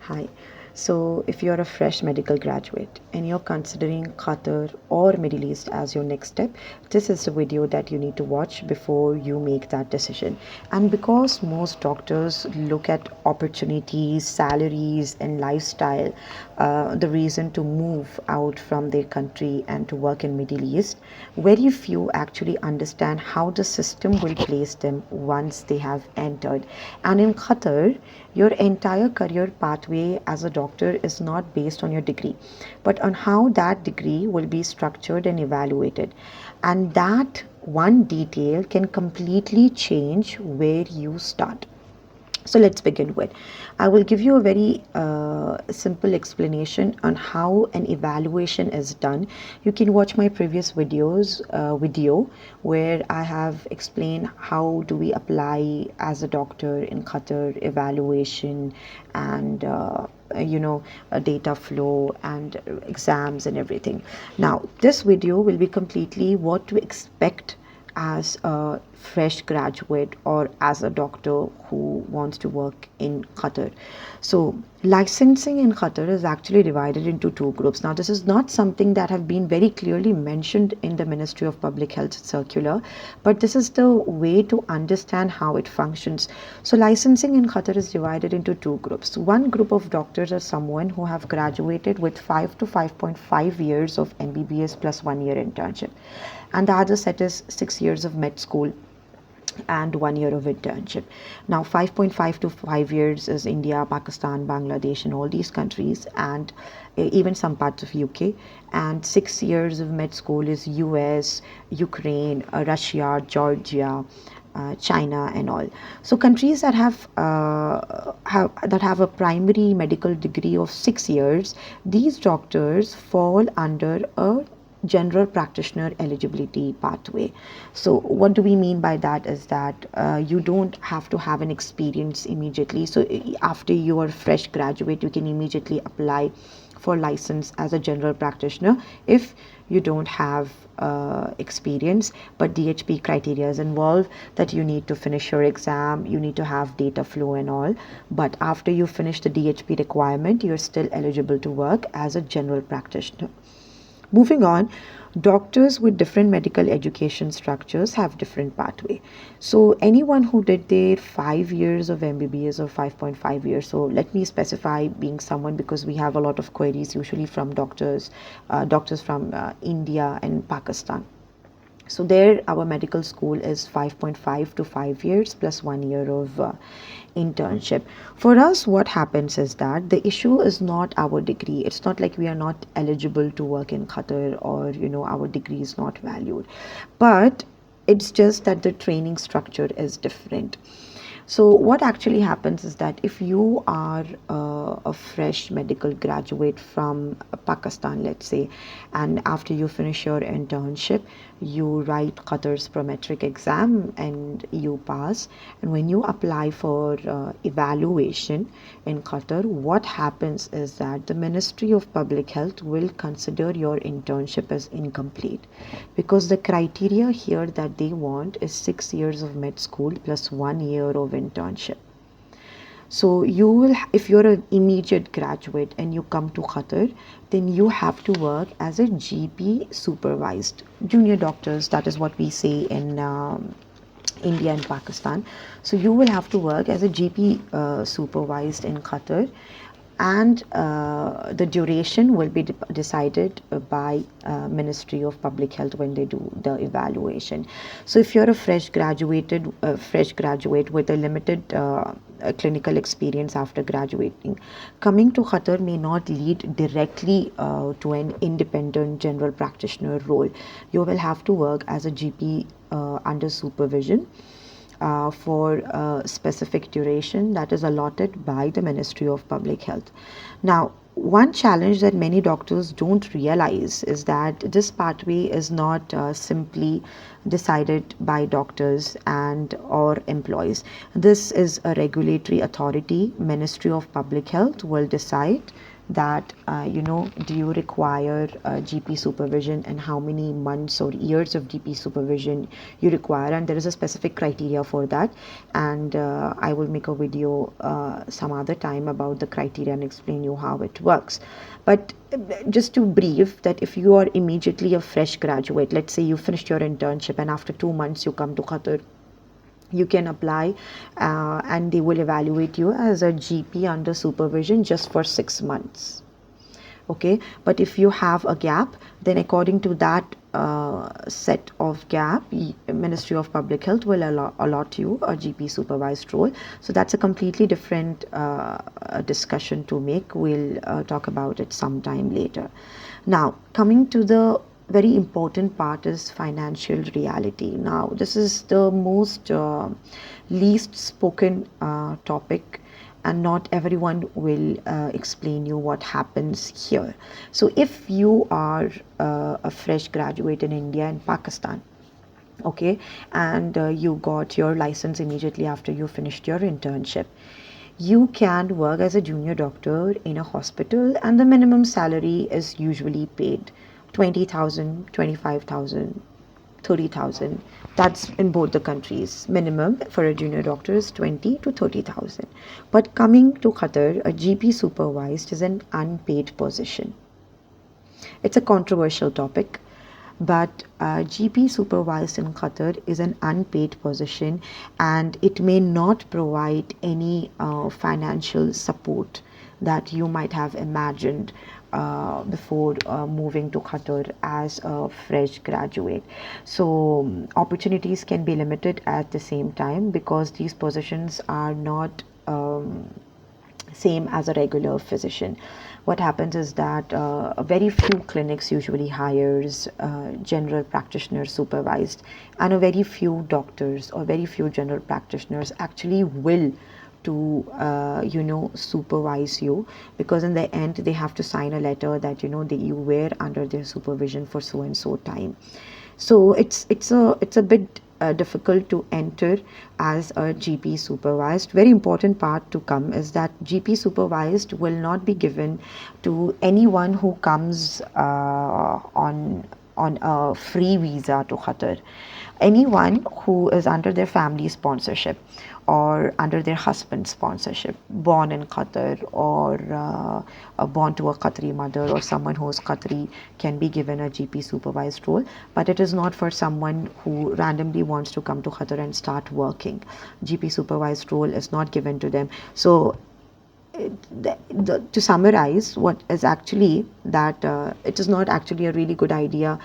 Hi. So, if you're a fresh medical graduate and you're considering Qatar or Middle East as your next step, this is the video that you need to watch before you make that decision. And because most doctors look at opportunities, salaries, and lifestyle, the reason to move out from their country and to work in Middle East, very few actually understand how the system will place them once they have entered. And in Qatar, your entire career pathway as a doctor is not based on your degree, but on how that degree will be structured and evaluated. And that one detail can completely change where you start. So let's begin with. I will give you a very simple explanation on how an evaluation is done. You can watch my previous video where I have explained how do we apply as a doctor in Qatar, evaluation and a data flow and exams and everything. Now this video will be completely what to expect as a fresh graduate or as a doctor who wants to work in Qatar. So licensing in Qatar is actually divided into two groups. Now this is not something that have been very clearly mentioned in the Ministry of Public Health circular, but this is the way to understand how it functions. So licensing in Qatar is divided into two groups. One group of doctors are someone who have graduated with 5 to 5.5 years of MBBS plus 1 year internship, and the other set is 6 years of med school and 1 year of internship. Now 5.5 to 5 years is India, Pakistan, Bangladesh and all these countries, and even some parts of UK. And 6 years of med school is US, Ukraine, Russia, Georgia, China and all. So countries that have a primary medical degree of 6 years, these doctors fall under a general practitioner eligibility pathway. So what do we mean by that is that you don't have to have an experience immediately. So after you are fresh graduate, you can immediately apply for license as a general practitioner if you don't have experience, but DHP criteria is involved, that you need to finish your exam, you need to have data flow and all. But after you finish the DHP requirement, you're still eligible to work as a general practitioner. Moving on, doctors with different medical education structures have different pathway. So anyone who did their 5 years of MBBS or 5.5 years, so let me specify being someone, because we have a lot of queries usually from doctors from India and Pakistan. So there our medical school is 5.5 to 5 years plus 1 year of internship. For us, what happens is that the issue is not our degree. It's not like we are not eligible to work in Qatar, or our degree is not valued, but it's just that the training structure is different. So what actually happens is that if you are a fresh medical graduate from Pakistan, let's say, and after you finish your internship, you write Qatar's prometric exam and you pass. And when you apply for evaluation in Qatar, what happens is that the Ministry of Public Health will consider your internship as incomplete, because the criteria here that they want is 6 years of med school plus 1 year of internship. So you will, if you're an immediate graduate and you come to Qatar, then you have to work as a GP supervised junior doctors. That is what we say in India and Pakistan. So you will have to work as a GP supervised in Qatar, and the duration will be decided by Ministry of Public Health when they do the evaluation. So if you're a fresh graduate with a limited clinical experience after graduating, coming to Qatar may not lead directly to an independent general practitioner role. You will have to work as a GP under supervision for a specific duration that is allotted by the Ministry of Public Health. Now, one challenge that many doctors don't realize is that this pathway is not simply decided by doctors and or employees. This is a regulatory authority. Ministry of Public Health will decide that do you require GP supervision, and how many months or years of GP supervision you require, and there is a specific criteria for that. And I will make a video some other time about the criteria and explain you how it works. But just to brief, that if you are immediately a fresh graduate, let's say you finished your internship and after 2 months you come to Qatar, you can apply, and they will evaluate you as a GP under supervision just for 6 months. Okay, but if you have a gap, then according to that set of gap, Ministry of Public Health will allot you a GP supervised role. So that's a completely different discussion to make. We'll talk about it sometime later. Now, coming to the very important part is financial reality. Now, this is the most least spoken topic, and not everyone will explain you what happens here. So if you are a fresh graduate in India and Pakistan, okay, and you got your license immediately after you finished your internship, you can work as a junior doctor in a hospital, and the minimum salary is usually paid 20,000, 25,000, 30,000. That's in both the countries. Minimum for a junior doctor is 20 to 30,000. But coming to Qatar, a GP supervised is an unpaid position. It's a controversial topic, but GP supervised in Qatar is an unpaid position, and it may not provide any financial support that you might have imagined before moving to Qatar as a fresh graduate. So opportunities can be limited at the same time, because these positions are not same as a regular physician. What happens is that a very few clinics usually hires general practitioners supervised, and a very few doctors or very few general practitioners actually will to supervise you, because in the end they have to sign a letter that you were under their supervision for so and so time. So it's a bit difficult to enter as a GP supervised. Very important part to come is that GP supervised will not be given to anyone who comes on a free visa to Qatar. Anyone who is under their family sponsorship or under their husband's sponsorship, born in Qatar, or born to a Qatari mother, or someone who is Qatari, can be given a GP supervised role. But it is not for someone who randomly wants to come to Qatar and start working. GP supervised role is not given to them. So to summarize, what is actually that it is not actually a really good idea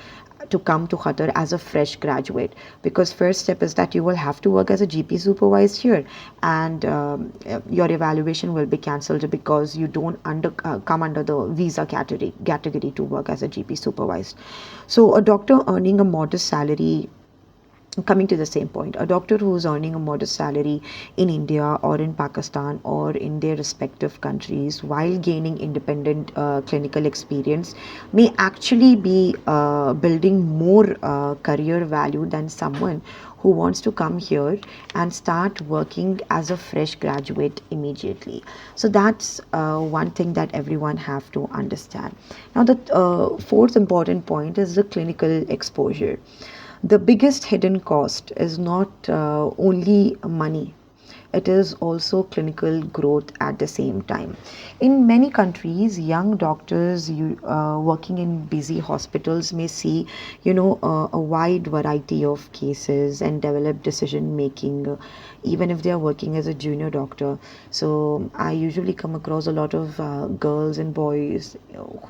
to come to Qatar as a fresh graduate, because first step is that you will have to work as a GP supervised here, and your evaluation will be cancelled because you don't come under the visa category to work as a GP supervised. So a doctor earning a modest salary, coming to the same point, a doctor who is earning a modest salary in India or in Pakistan or in their respective countries while gaining independent clinical experience may actually be building more career value than someone who wants to come here and start working as a fresh graduate immediately. So that's one thing that everyone have to understand. Now the fourth important point is the clinical exposure. The biggest hidden cost is not only money, it is also clinical growth at the same time. In many countries, young doctors working in busy hospitals may see, a wide variety of cases and develop decision making, even if they are working as a junior doctor. So I usually come across a lot of girls and boys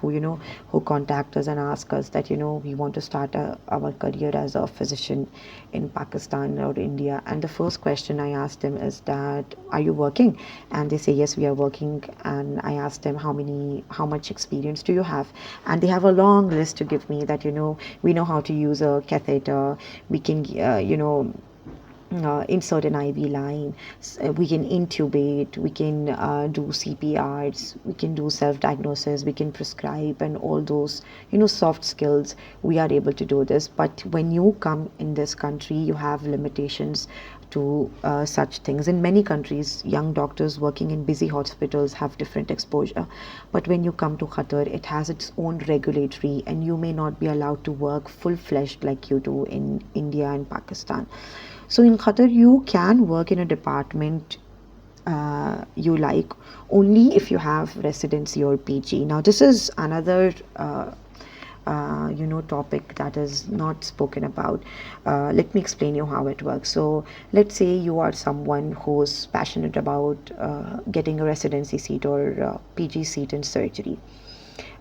who contact us and ask us that we want to start our career as a physician in Pakistan or India, and the first question I ask them is that, are you working? And they say yes, we are working. And I ask them, how much experience do you have? And they have a long list to give me that we know how to use a catheter, we can insert an IV line, we can intubate, we can do CPRs, we can do self-diagnosis, we can prescribe, and all those soft skills, we are able to do this. But when you come in this country, you have limitations to such things. In many countries, young doctors working in busy hospitals have different exposure. But when you come to Qatar, it has its own regulatory, and you may not be allowed to work full fledged like you do in India and Pakistan. So in Qatar, you can work in a department you like only if you have residency or PG. Now, this is another topic that is not spoken about. Let me explain you how it works. So let's say you are someone who's passionate about getting a residency seat or PG seat in surgery,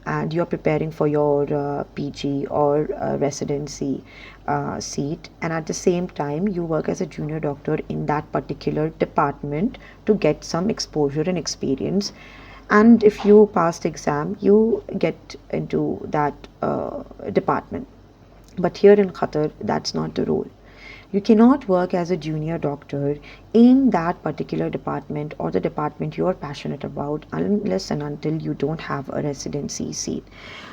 and you're preparing for your PG or residency seat, and at the same time you work as a junior doctor in that particular department to get some exposure and experience. And if you pass the exam, you get into that department. But here in Qatar, that's not the rule. You cannot work as a junior doctor in that particular department or the department you are passionate about unless and until you don't have a residency seat.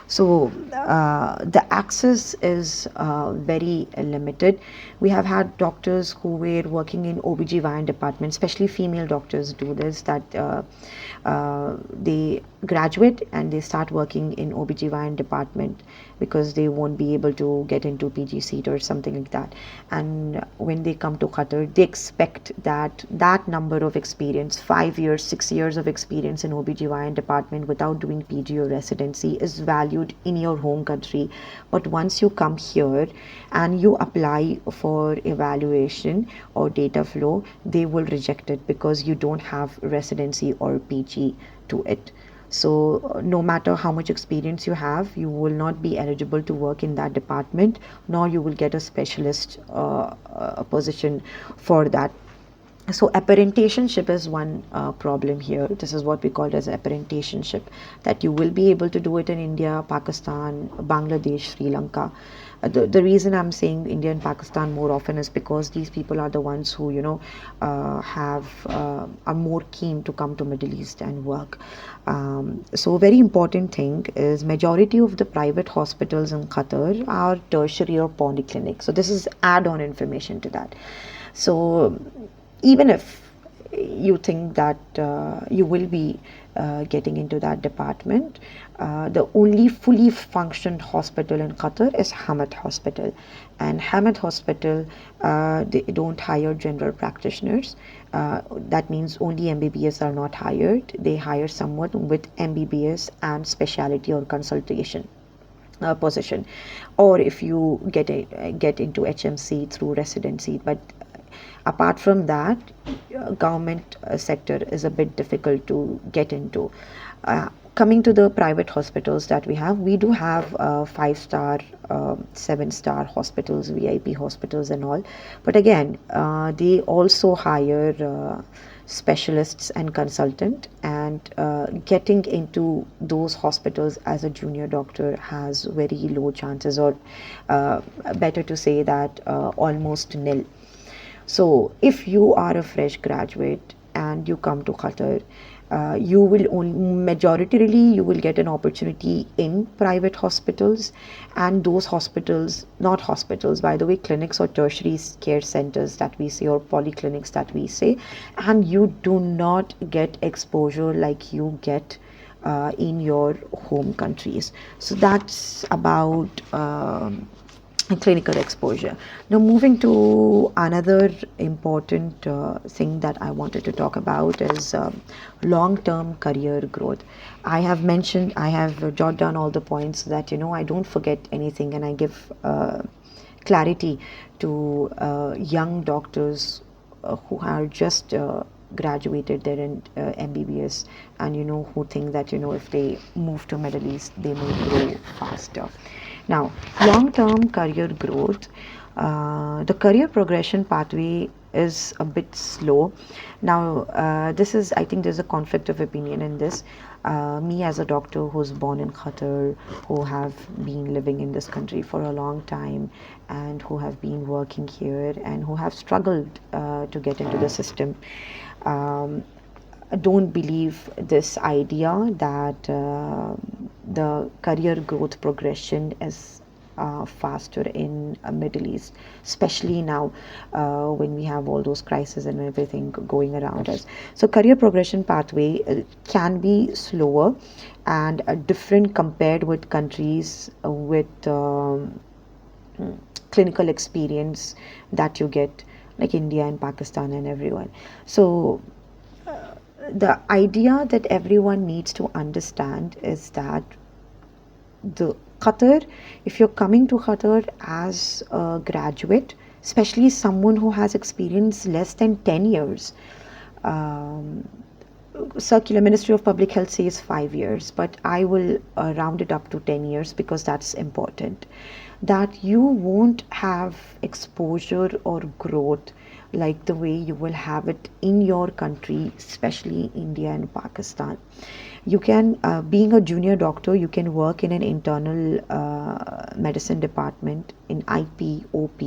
So the access is very limited. We have had doctors who were working in OBGYN department, especially female doctors do this, that they graduate and they start working in OBGYN department because they won't be able to get into PG seat or something like that. And when they come to Qatar, they expect that that number of experience, 5 years, 6 years of experience in OBGYN department without doing PG or residency is valued in your home country. But once you come here and you apply for evaluation or data flow, they will reject it because you don't have residency or PG to it. So no matter how much experience you have, you will not be eligible to work in that department, nor you will get a specialist position for that. So apparentationship is one problem here. This is what we call as apparentationship, that you will be able to do it in India, Pakistan, Bangladesh, Sri Lanka. The reason I'm saying India and Pakistan more often is because these people are the ones who are more keen to come to Middle East and work. So a very important thing is majority of the private hospitals in Qatar are tertiary or polyclinic. So this is add-on information to that. So even if you think that you will be getting into that department, the only fully functioned hospital in Qatar is Hamad Hospital. And Hamad Hospital, they don't hire general practitioners. That means only MBBS are not hired. They hire someone with MBBS and specialty or consultation position, or if you get into HMC through residency. But apart from that, government sector is a bit difficult to get into. Coming to the private hospitals that we do have 5-star, 7-star hospitals, VIP hospitals and all. But again, they also hire specialists and consultant, and getting into those hospitals as a junior doctor has very low chances, or better to say that almost nil. So if you are a fresh graduate and you come to Qatar, you will majoritarily you will get an opportunity in private hospitals, and those hospitals, not hospitals by the way, clinics or tertiary care centers that we say, or polyclinics that we say, and you do not get exposure like you get in your home countries. So that's about clinical exposure. Now moving to another important thing that I wanted to talk about is long-term career growth. I have jotted down all the points so that I don't forget anything, and I give clarity to young doctors who are just graduated there in MBBS, and who think that if they move to Middle East they may grow faster. Now, long-term career growth, the career progression pathway is a bit slow. Now, I think there's a conflict of opinion in this. Me as a doctor who's born in Qatar, who have been living in this country for a long time, and who have been working here, and who have struggled to get into the system, don't believe this idea that the career growth progression is faster in Middle East, especially now when we have all those crises and everything going around us. So career progression pathway can be slower and different compared with countries with clinical experience that you get, like India and Pakistan and everyone. So the idea that everyone needs to understand is that the Qatar, if you're coming to Qatar as a graduate, especially someone who has experience less than 10 years, um, circular Ministry of Public Health says 5 years, but I will round it up to 10 years because that's important. That you won't have exposure or growth like the way you will have it in your country, especially India and Pakistan. You can, being a junior doctor, you can work in an internal medicine department, in IP, OP.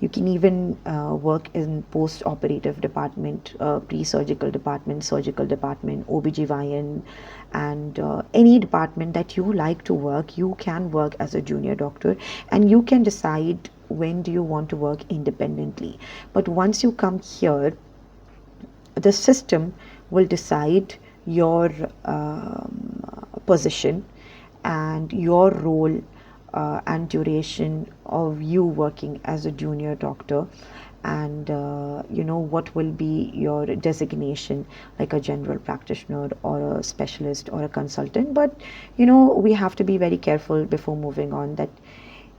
You can even work in post-operative department, pre-surgical department, surgical department, OBGYN, and any department that you like to work, you can work as a junior doctor, and you can decide when do you want to work independently. But once you come here, the system will decide your position and your role and duration of you working as a junior doctor, and what will be your designation, like a general practitioner or a specialist or a consultant. But we have to be very careful before moving on, that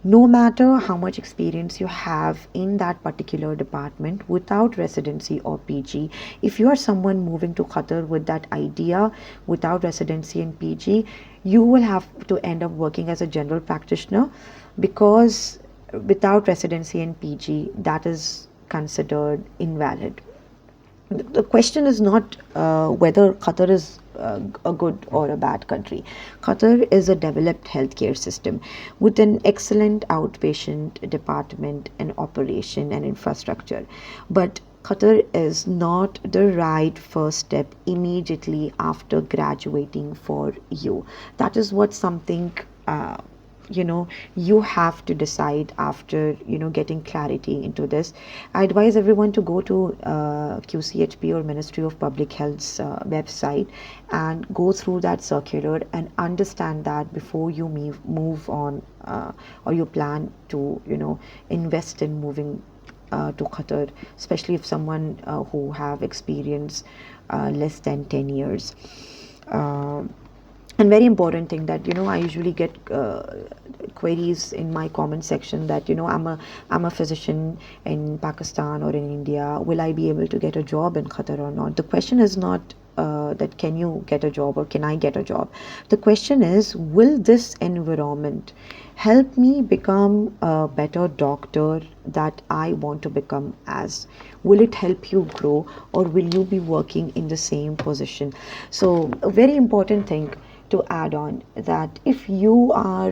no matter how much experience you have in that particular department without residency or PG, if you are someone moving to Qatar with that idea without residency and PG, you will have to end up working as a general practitioner, because without residency and PG, that is considered invalid. The question is not whether Qatar is a good or a bad country. Qatar is a developed healthcare system with an excellent outpatient department and operation and infrastructure. But Qatar is not the right first step immediately after graduating for you. That is what something you have to decide after getting clarity into this. I advise everyone to go to QCHP or Ministry of Public Health's website and go through that circular and understand that before you move on, or you plan to invest in moving to Qatar, especially if someone who have experience less than 10 years. And very important thing that I usually get queries in my comment section that I'm a physician in Pakistan or in India, will I be able to get a job in Qatar or not? The question is not that can you get a job or can I get a job. The question is, will this environment help me become a better doctor that I want to become as? Will it help you grow, or will you be working in the same position? So a very important thing to add on, that if you are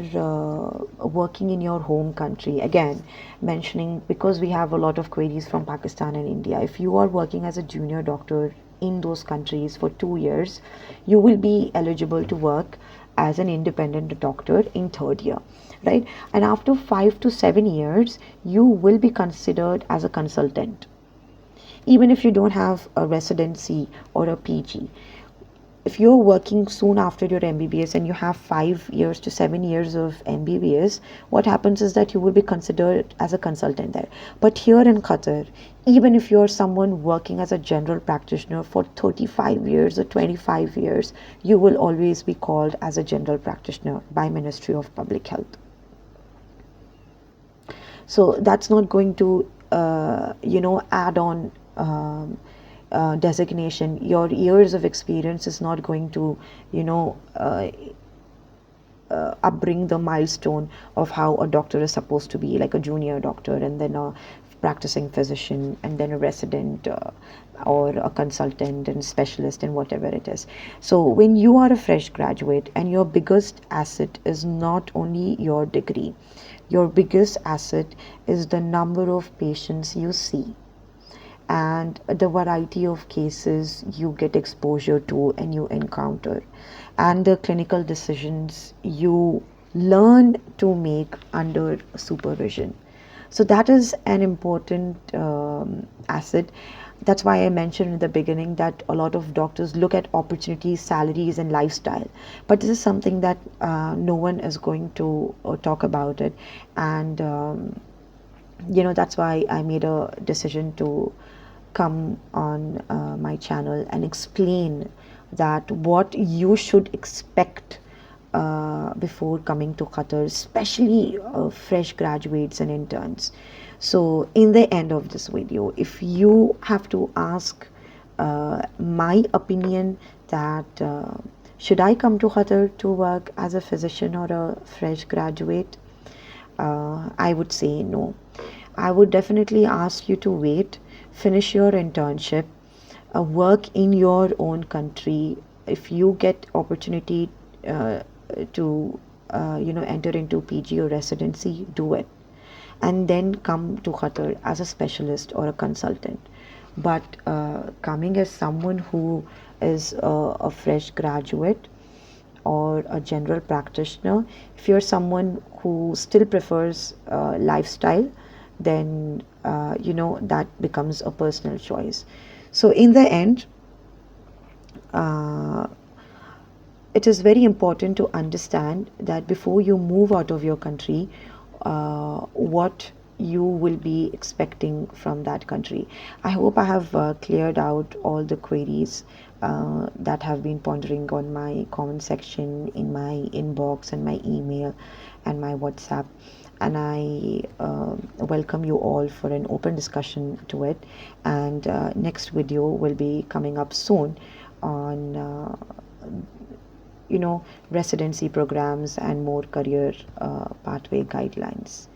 working in your home country, again mentioning, because we have a lot of queries from Pakistan and India, if you are working as a junior doctor in those countries for 2 years, you will be eligible to work as an independent doctor in third year, right? And after 5 to 7 years, you will be considered as a consultant, even if you don't have a residency or a PG. If you're working soon after your MBBS and you have 5 years to 7 years of MBBS, what happens is that you will be considered as a consultant there. But here in Qatar, even if you're someone working as a general practitioner for 35 years or 25 years, you will always be called as a general practitioner by Ministry of Public Health. So that's not going to, add on designation. Your years of experience is not going to, upbring the milestone of how a doctor is supposed to be, like a junior doctor and then a practicing physician and then a resident, or a consultant and specialist and whatever it is. So when you are a fresh graduate and your biggest asset is not only your degree, your biggest asset is the number of patients you see and the variety of cases you get exposure to and you encounter, and the clinical decisions you learn to make under supervision. So that is an important asset. That's why I mentioned in the beginning that a lot of doctors look at opportunities, salaries, and lifestyle. But this is something that no one is going to talk about it. And that's why I made a decision to come on my channel and explain that what you should expect before coming to Qatar, especially fresh graduates and interns. So, in the end of this video, if you have to ask my opinion that should I come to Qatar to work as a physician or a fresh graduate, I would say no. I would definitely ask you to wait, finish your internship, work in your own country. If you get opportunity to enter into PG or residency, do it, and then come to Qatar as a specialist or a consultant. But coming as someone who is a fresh graduate or a general practitioner, if you're someone who still prefers lifestyle, then that becomes a personal choice. So in the end, uh, it is very important to understand that before you move out of your country, what you will be expecting from that country. I hope I have cleared out all the queries that have been pondering on my comment section, in my inbox and my email and my WhatsApp. And I welcome you all for an open discussion to it. And next video will be coming up soon on residency programs and more career pathway guidelines.